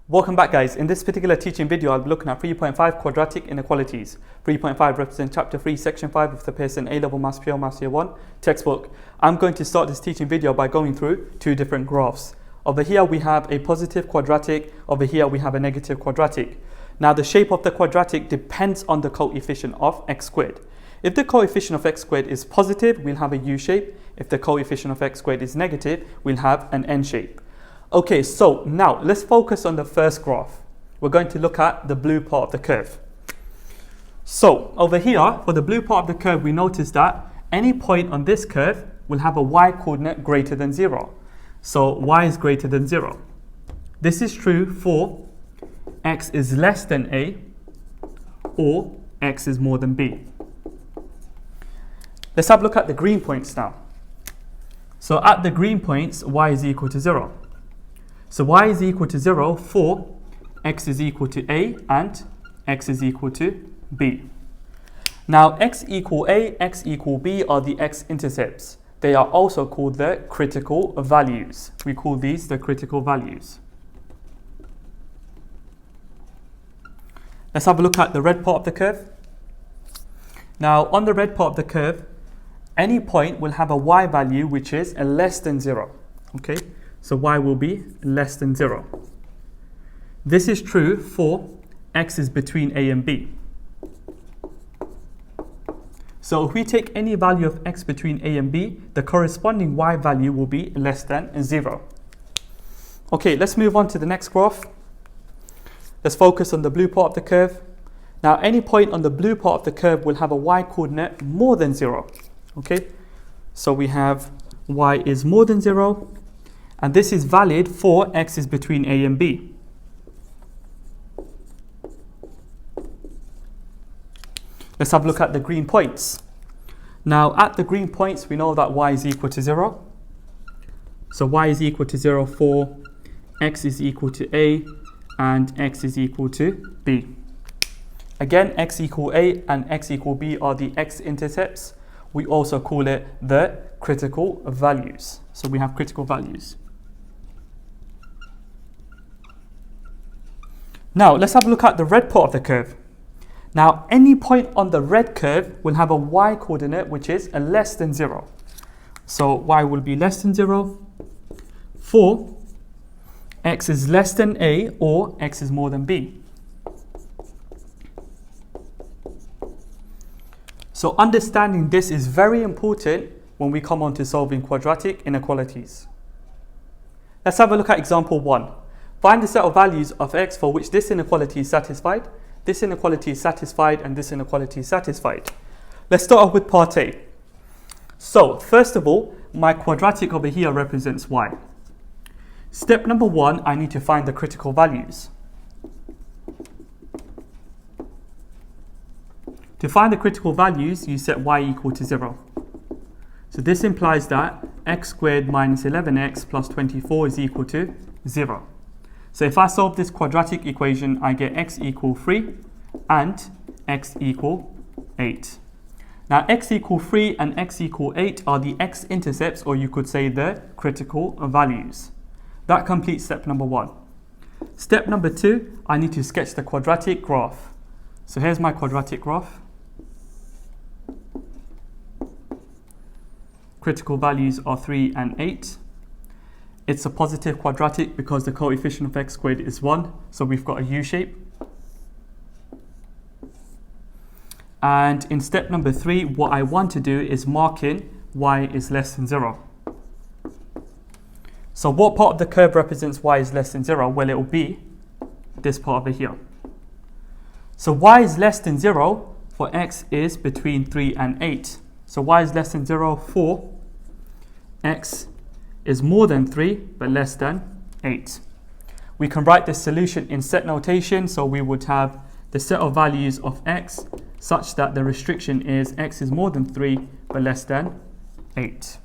Welcome back, guys. In this particular teaching video, I'll be looking at 3.5 quadratic inequalities. 3.5 represents chapter 3, section 5 of the Pearson A-level Maths Pure Maths Year 1 textbook. I'm going to start this teaching video by going through two different graphs. Over here we have a positive quadratic, over here we have a negative quadratic. Now the shape of the quadratic depends on the coefficient of x squared. If the coefficient of x squared is positive, we'll have a U shape. If the coefficient of x squared is negative, we'll have an N shape. Okay, so now let's focus on the first graph. We're going to look at the blue part of the curve. So over here, for the blue part of the curve, we notice that any point on this curve will have a y coordinate greater than 0. So y is greater than 0. This is true for x is less than a or x is more than b. Let's have a look at the green points now. So at the green points, y is equal to 0. So y is equal to 0 for x is equal to a and x is equal to b. Now x equal a, x equal b are the x-intercepts. They are also called the critical values. We call these the critical values. Let's have a look at the red part of the curve. Now on the red part of the curve, any point will have a y value which is less than 0. Okay? So y will be less than 0. This is true for x is between a and b. So if we take any value of x between a and b, the corresponding y value will be less than 0. Okay, let's move on to the next graph. Let's focus on the blue part of the curve. Now any point on the blue part of the curve will have a y coordinate more than 0. Okay, so we have y is more than 0. And this is valid for x is between a and b. Let's have a look at the green points. Now at the green points, we know that y is equal to 0. So y is equal to 0 for x is equal to a and x is equal to b. Again, x equal a and x equal b are the x-intercepts. We also call it the critical values. So we have critical values. Now, let's have a look at the red part of the curve. Now, any point on the red curve will have a y coordinate which is less than 0. So, y will be less than 0 for x is less than a or x is more than b. So, understanding this is very important when we come on to solving quadratic inequalities. Let's have a look at example 1. Find the set of values of x for which this inequality is satisfied, this inequality is satisfied, and this inequality is satisfied. Let's start off with part A. So, first of all, my quadratic over here represents y. Step number 1, I need to find the critical values. To find the critical values, you set y equal to 0. So this implies that x squared minus 11x plus 24 is equal to 0. So if I solve this quadratic equation, I get x equal 3 and x equal 8. Now x equal 3 and x equal 8 are the x-intercepts, or you could say the critical values. That completes step number 1. Step number 2, I need to sketch the quadratic graph. So here's my quadratic graph. Critical values are 3 and 8. It's a positive quadratic because the coefficient of x squared is 1, so we've got a U shape. And in step number 3, what I want to do is mark in y is less than 0. So what part of the curve represents y is less than 0? Well, it will be this part over here. So y is less than 0 for x is between 3 and 8. So y is less than 0 for x is more than 3 but less than 8. We can write this solution in set notation, so we would have the set of values of x such that the restriction is x is more than 3 but less than 8.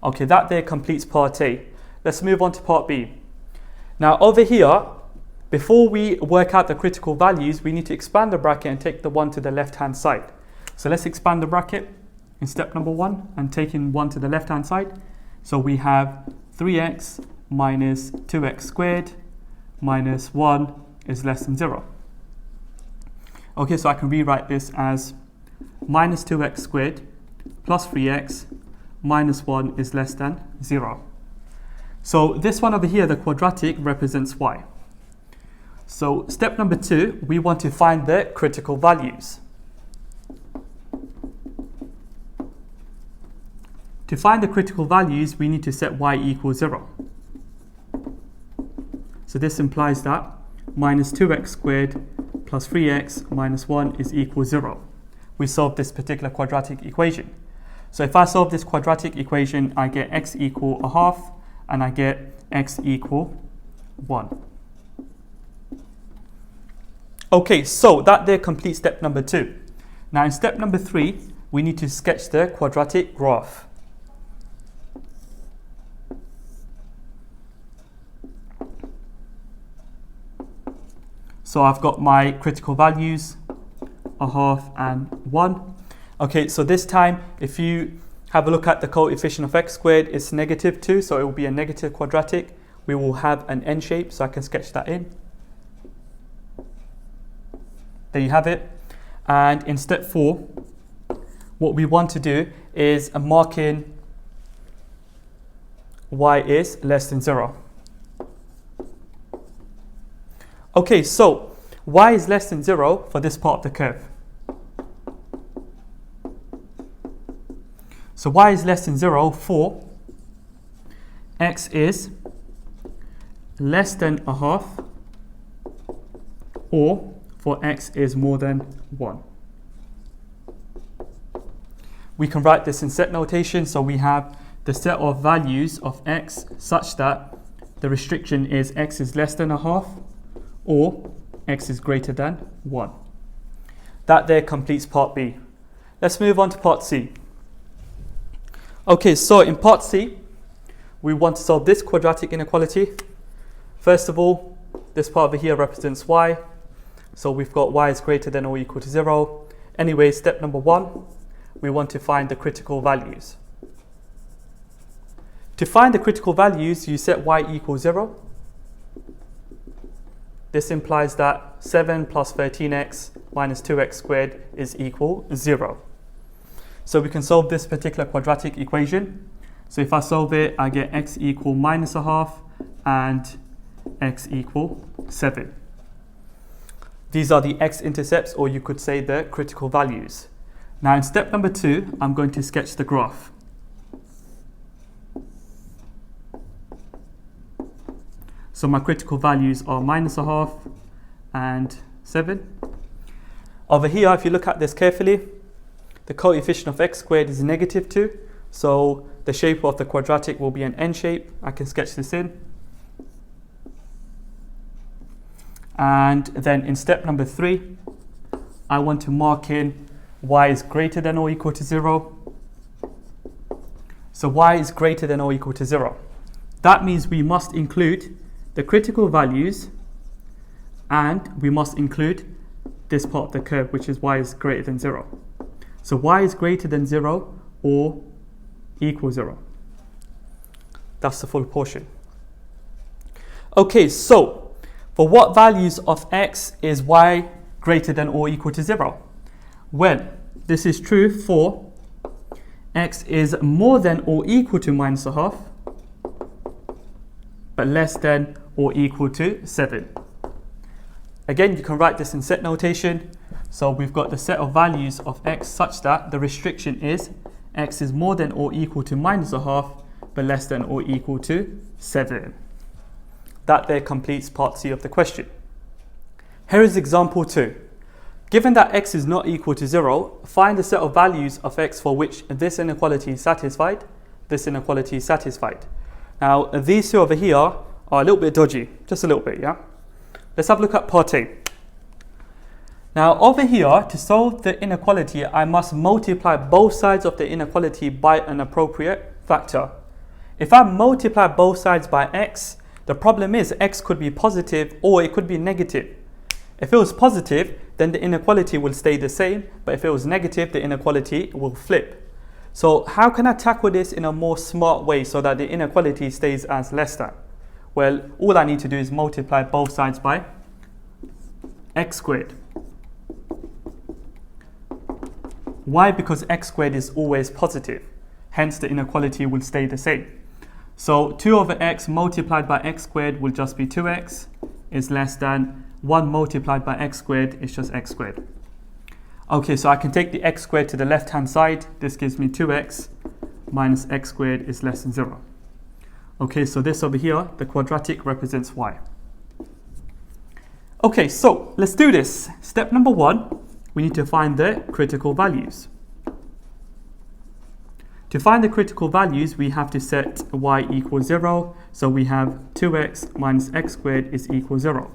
Okay, that there completes part A. Let's move on to part B. Now over here, before we work out the critical values, we need to expand the bracket and take the one to the left hand side. So let's expand the bracket in step number 1 and taking one to the left hand side. So we have 3x minus 2x squared minus 1 is less than 0. Okay, so I can rewrite this as minus 2x squared plus 3x minus 1 is less than 0. So this one over here, the quadratic, represents y. So step number 2, we want to find the critical values. To find the critical values, we need to set y equals 0. So this implies that minus 2x squared plus 3x minus 1 is equal 0. We solve this particular quadratic equation. So if I solve this quadratic equation, I get x equal a half and I get x equal 1. Okay, so that there completes step number 2. Now in step number 3, we need to sketch the quadratic graph. So I've got my critical values, a half and 1. Okay, so this time, if you have a look at the coefficient of x squared, it's negative 2, so it will be a negative quadratic. We will have an N shape, so I can sketch that in. There you have it. And in step 4, what we want to do is mark in y is less than 0. Okay, so y is less than 0 for this part of the curve. So y is less than 0 for x is less than a half, or for x is more than 1. We can write this in set notation, so we have the set of values of x such that the restriction is x is less than a half, or x is greater than 1. That there completes part B. Let's move on to part C. Okay, so in part C, we want to solve this quadratic inequality. First of all, this part over here represents y. So we've got y is greater than or equal to 0. Anyway, step number 1, we want to find the critical values. To find the critical values, you set y equals 0. This implies that 7 plus 13x minus 2x squared is equal 0. So we can solve this particular quadratic equation. So if I solve it, I get x equal minus a half and x equal 7. These are the x-intercepts, or you could say the critical values. Now in step number 2, I'm going to sketch the graph. So my critical values are minus a half and 7. Over here, if you look at this carefully, the coefficient of x squared is negative 2. So the shape of the quadratic will be an N shape. I can sketch this in. And then in step number 3, I want to mark in y is greater than or equal to 0. So y is greater than or equal to 0. That means we must include the critical values, and we must include this part of the curve, which is y is greater than 0. So y is greater than 0 or equal 0. That's the full portion. Okay, so for what values of x is y greater than or equal to 0? Well, this is true for x is more than or equal to minus a half, but less than or equal to 7. Again, you can write this in set notation. So we've got the set of values of x such that the restriction is x is more than or equal to minus a half, but less than or equal to 7. That there completes part C of the question. Here is example 2. Given that x is not equal to 0, find the set of values of x for which this inequality is satisfied, this inequality is satisfied. Now, these two over here are a little bit dodgy, just a little bit, yeah? Let's have a look at part A. Now, over here, to solve the inequality, I must multiply both sides of the inequality by an appropriate factor. If I multiply both sides by x, the problem is x could be positive or it could be negative. If it was positive, then the inequality will stay the same, but if it was negative, the inequality will flip. So how can I tackle this in a more smart way so that the inequality stays as less than? Well, all I need to do is multiply both sides by x squared. Why? Because x squared is always positive. Hence, the inequality will stay the same. So 2 over x multiplied by x squared will just be 2x is less than 1 multiplied by x squared is just x squared. Okay, so I can take the x squared to the left hand side. This gives me 2x minus x squared is less than 0. Okay, so this over here, the quadratic represents y. Okay, so let's do this. Step number 1, we need to find the critical values. To find the critical values, we have to set y equals 0. So we have 2x minus x squared is equal 0.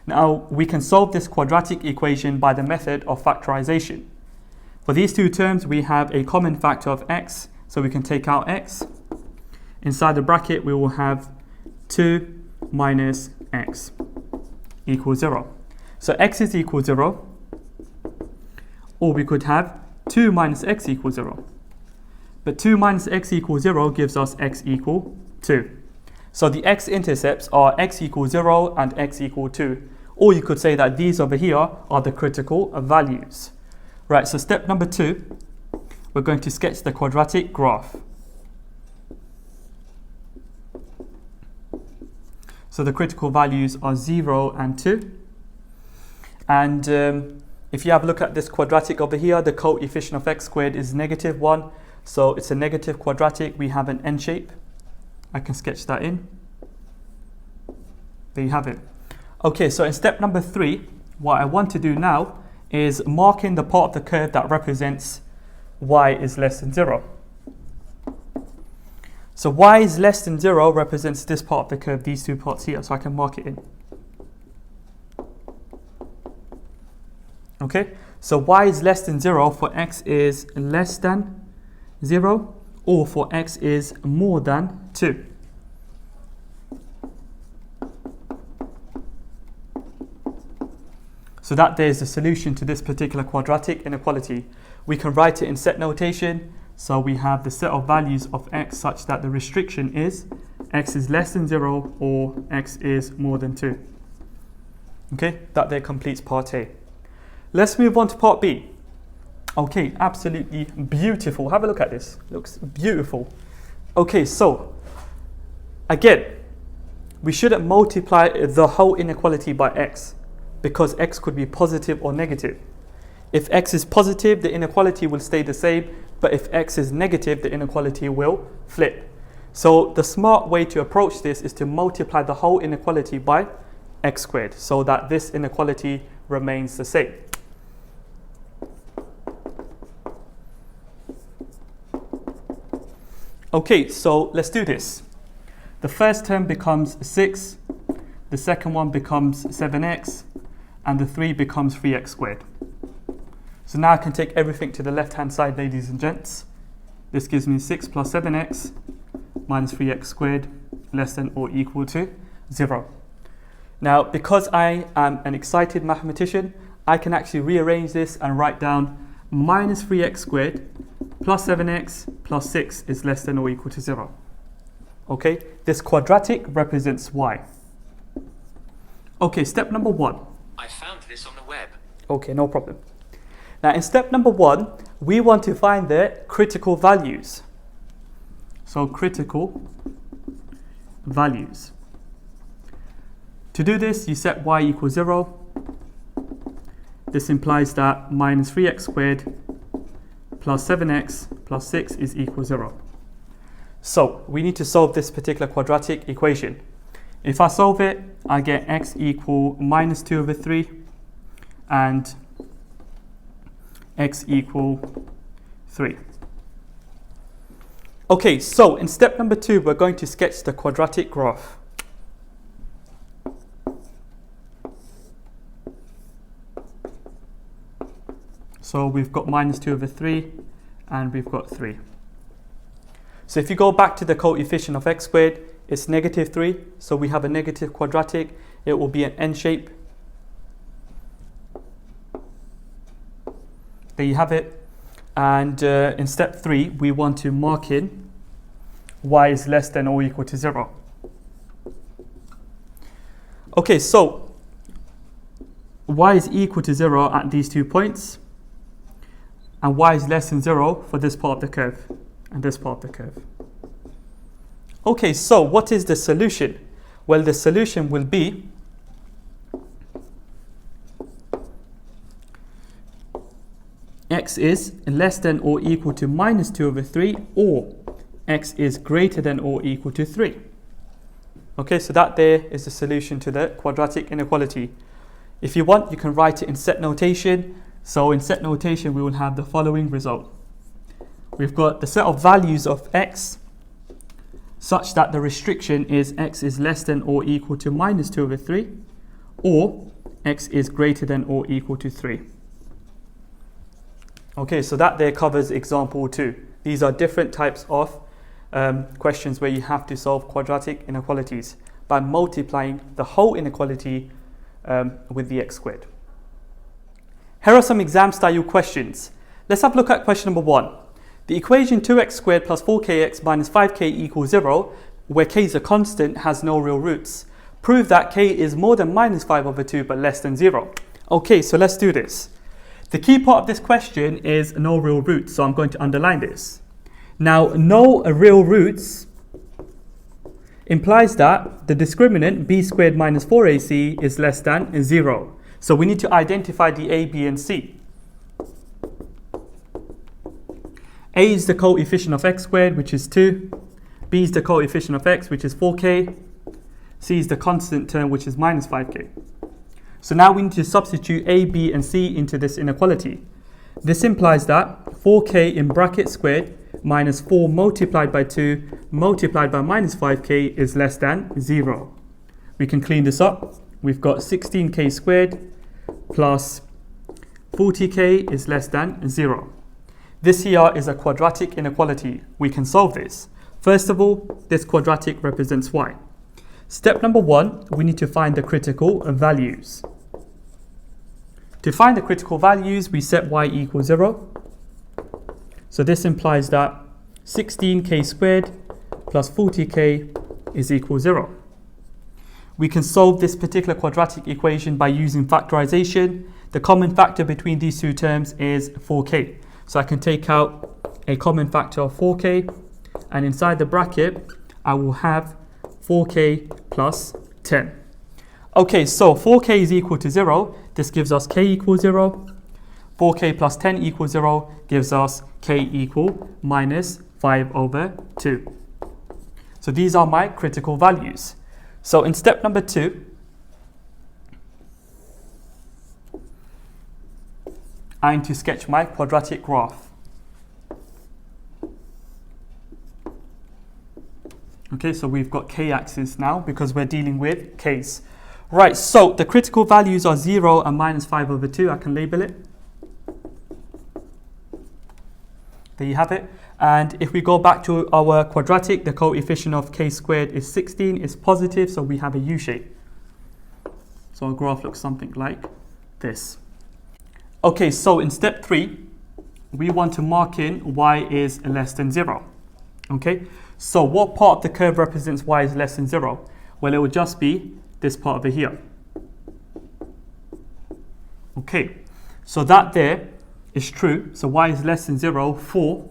Now, we can solve this quadratic equation by the method of factorization. For these two terms, we have a common factor of x, so we can take out x. Inside the bracket, we will have 2 minus x equals 0. So x is equal 0, or we could have 2 minus x equals 0. But 2 minus x equals 0 gives us x equal 2. So the x-intercepts are x equals 0 and x equal 2. Or you could say that these over here are the critical values. Right, so step number 2, we're going to sketch the quadratic graph. So the critical values are 0 and 2. And if you have a look at this quadratic over here, the coefficient of x squared is negative 1. So it's a negative quadratic. We have an N shape. I can sketch that in. There you have it. Okay, so in step number 3, what I want to do now is mark in the part of the curve that represents y is less than 0. So y is less than 0 represents this part of the curve, these two parts here. So I can mark it in. Okay, so y is less than 0 for x is less than 0, or for x is more than 2. So that there is the solution to this particular quadratic inequality. We can write it in set notation. So we have the set of values of x such that the restriction is x is less than 0 or x is more than 2. Okay, that there completes part A. Let's move on to part B. Okay, absolutely beautiful. Have a look at this. Looks beautiful. Okay, so again, we shouldn't multiply the whole inequality by x, because x could be positive or negative. If x is positive, the inequality will stay the same, but if x is negative, the inequality will flip. So the smart way to approach this is to multiply the whole inequality by x squared, so that this inequality remains the same. Okay, so let's do this. The first term becomes 6, the second one becomes 7x, and the 3 becomes 3x squared. So now I can take everything to the left hand side, ladies and gents. This gives me 6 plus 7x minus 3x squared less than or equal to 0. Now, because I am an excited mathematician, I can actually rearrange this and write down minus 3x squared plus 7x plus 6 is less than or equal to 0. Okay, this quadratic represents y. Okay, step number 1. I found this on the web. Okay, no problem. Now in step number 1, we want to find the critical values. So critical values. To do this, you set y equals 0. This implies that minus 3x squared plus 7x plus 6 is equal 0. So we need to solve this particular quadratic equation. If I solve it, I get x equal minus 2 over 3 and x equal 3. Okay, so in step number 2, we're going to sketch the quadratic graph. So we've got minus 2 over 3 and we've got 3. So if you go back to the coefficient of x squared, it's negative 3. So we have a negative quadratic. It will be an N shape. There you have it. And in step 3, we want to mark in y is less than or equal to 0. Okay, so y is equal to 0 at these 2 points, and y is less than 0 for this part of the curve and this part of the curve. Okay, so what is the solution? Well, the solution will be x is less than or equal to minus 2 over 3, or x is greater than or equal to 3. Okay, so that there is the solution to the quadratic inequality. If you want, you can write it in set notation. So in set notation, we will have the following result. We've got the set of values of x such that the restriction is x is less than or equal to minus 2 over 3, or x is greater than or equal to 3. Okay, so that there covers example 2. These are different types of questions where you have to solve quadratic inequalities by multiplying the whole inequality with the x squared. Here are some exam style questions. Let's have a look at question number 1. The equation 2x squared plus 4kx minus 5k equals 0, where k is a constant, has no real roots. Prove that k is more than minus 5 over 2 but less than 0. Okay, so let's do this. The key part of this question is no real roots, so I'm going to underline this. Now, no real roots implies that the discriminant b squared minus 4ac is less than 0. So we need to identify the a, b, and c. A is the coefficient of x squared, which is 2. B is the coefficient of x, which is 4k. C is the constant term, which is minus 5k. So now we need to substitute a, b, and c into this inequality. This implies that 4k in bracket squared minus 4 multiplied by 2 multiplied by minus 5k is less than 0. We can clean this up. We've got 16k squared plus 40k is less than 0. This here is a quadratic inequality. We can solve this. First of all, this quadratic represents y. Step number 1, we need to find the critical values. To find the critical values, we set y equals 0. So this implies that 16k squared plus 40k is equal 0. We can solve this particular quadratic equation by using factorization. The common factor between these two terms is 4k. So I can take out a common factor of 4k, and inside the bracket, I will have 4k plus 10. Okay, so 4k is equal to 0. This gives us k equals 0. 4k plus 10 equals 0 gives us k equal minus 5 over 2. So these are my critical values. So in step number 2, I need to sketch my quadratic graph. Okay, so we've got k-axis now because we're dealing with k's. Right, so the critical values are 0 and minus 5 over 2. I can label it. There you have it. And if we go back to our quadratic, the coefficient of k squared is 16, is positive, so we have a U shape. So our graph looks something like this. Okay, so in step 3, we want to mark in y is less than 0. Okay, so what part of the curve represents y is less than 0? Well, it will just be this part over here. Okay, so that there is true. So y is less than 0 for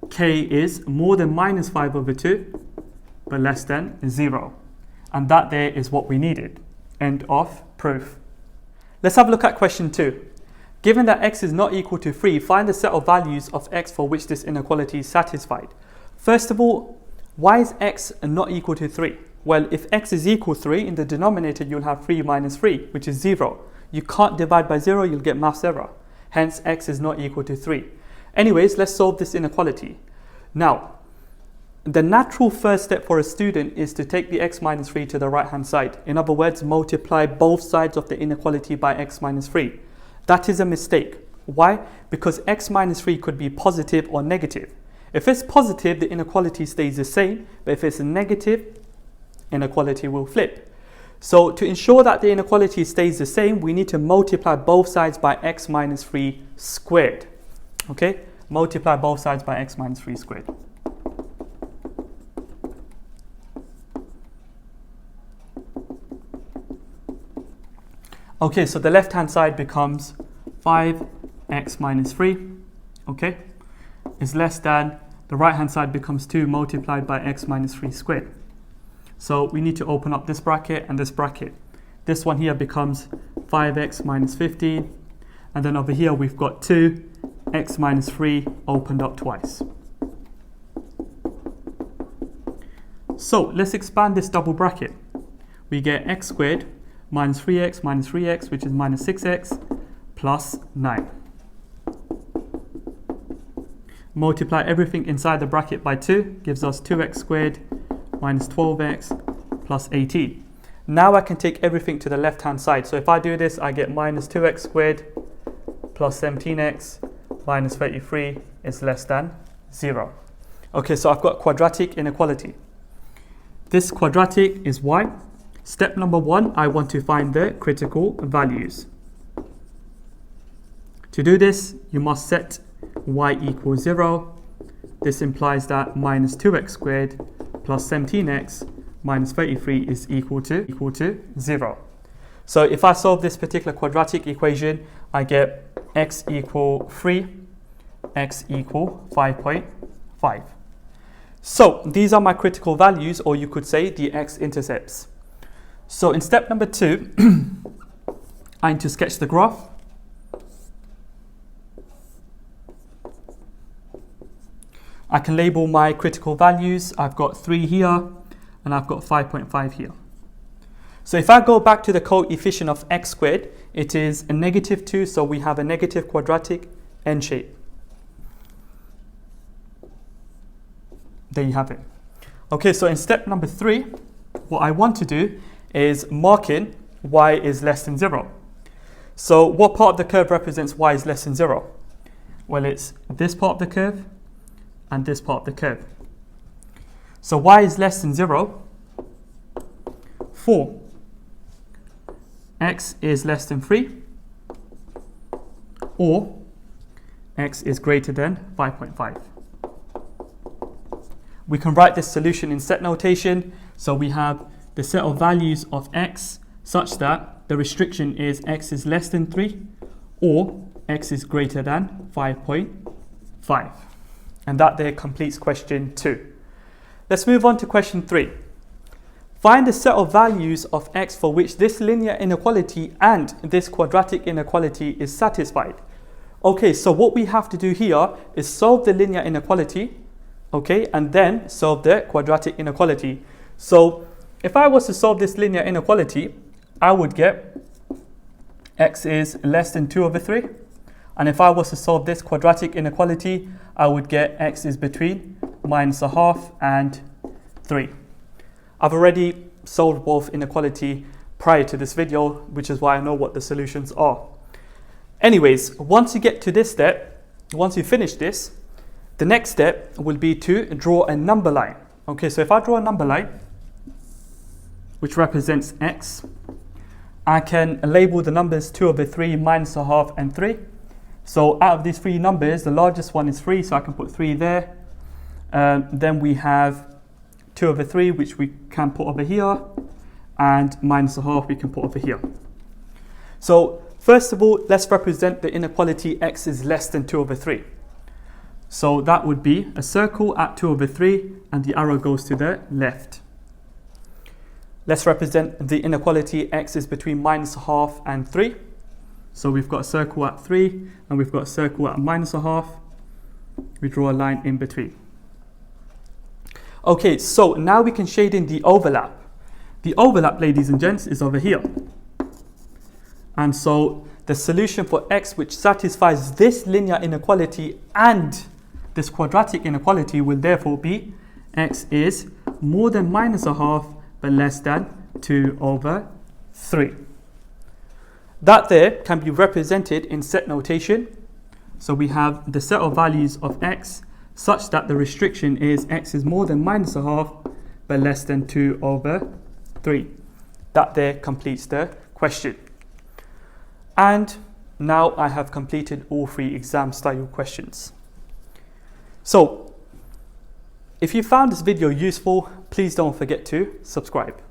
k is more than minus 5 over 2, but less than 0. And that there is what we needed. End of proof. Let's have a look at question 2. Given that x is not equal to 3, find the set of values of x for which this inequality is satisfied. First of all, why is x not equal to 3? Well, if x is equal to 3, in the denominator you'll have 3 minus 3, which is 0. You can't divide by 0, you'll get maths error. Hence, x is not equal to 3. Anyways, let's solve this inequality. Now, the natural first step for a student is to take the x minus 3 to the right hand side. In other words, multiply both sides of the inequality by x minus 3. That is a mistake. Why? Because x minus 3 could be positive or negative. If it's positive, the inequality stays the same, but if it's negative, inequality will flip. So to ensure that the inequality stays the same, we need to multiply both sides by x minus 3 squared. Okay? Multiply both sides by x minus 3 squared. Okay, so the left hand side becomes 5x minus 3, okay, is less than, the right hand side becomes 2 multiplied by x minus 3 squared. So we need to open up this bracket and this bracket. This one here becomes 5x minus 15, and then over here we've got 2x minus 3 opened up twice. So let's expand this double bracket. We get x squared minus 3x, which is minus 6x, plus 9. Multiply everything inside the bracket by 2, gives us 2x squared minus 12x plus 18. Now I can take everything to the left hand side. So if I do this, I get minus 2x squared plus 17x minus 33 is less than 0. Okay, so I've got quadratic inequality. This quadratic is y. Step number 1, I want to find the critical values. To do this, you must set y equals 0. This implies that minus 2x squared plus 17x minus 33 is equal to 0. So if I solve this particular quadratic equation, I get x equal 3, x equal 5.5. So these are my critical values, or you could say the x-intercepts. So in step number 2, I need to sketch the graph. I can label my critical values. I've got 3 here, and I've got 5.5 here. So if I go back to the coefficient of x squared, it is a negative 2, so we have a negative quadratic N shape. There you have it. Okay, so in step number 3, what I want to do is mark in y is less than 0. So what part of the curve represents y is less than 0? Well, it's this part of the curve and this part of the curve. So y is less than 0 for x is less than 3 or x is greater than 5.5. We can write this solution in set notation. So we have the set of values of x such that the restriction is x is less than 3 or x is greater than 5.5. And that there completes question 2. Let's move on to question 3. Find the set of values of x for which this linear inequality and this quadratic inequality is satisfied. Okay, so what we have to do here is solve the linear inequality, okay, and then solve the quadratic inequality. So if I was to solve this linear inequality, I would get x is less than 2 over 3. And if I was to solve this quadratic inequality, I would get x is between minus a half and 3. I've already solved both inequality prior to this video, which is why I know what the solutions are. Anyways, once you get to this step, once you finish this, the next step will be to draw a number line. Okay, so if I draw a number line, which represents x, I can label the numbers 2 over 3, minus a half, and 3. So out of these 3 numbers, the largest one is 3, so I can put 3 there. Then we have 2 over 3, which we can put over here, and minus a half we can put over here. So first of all, let's represent the inequality x is less than 2 over 3. So that would be a circle at 2 over 3, and the arrow goes to the left. Let's represent the inequality x is between minus a half and 3. So we've got a circle at 3, and we've got a circle at minus a half. We draw a line in between. Okay, so now we can shade in the overlap. The overlap, ladies and gents, is over here. And so the solution for x which satisfies this linear inequality and this quadratic inequality will therefore be x is more than minus a half but less than 2 over 3. That there can be represented in set notation. So we have the set of values of x such that the restriction is x is more than minus a half but less than 2 over 3. That there completes the question. And now I have completed all 3 exam style questions. So if you found this video useful, please don't forget to subscribe.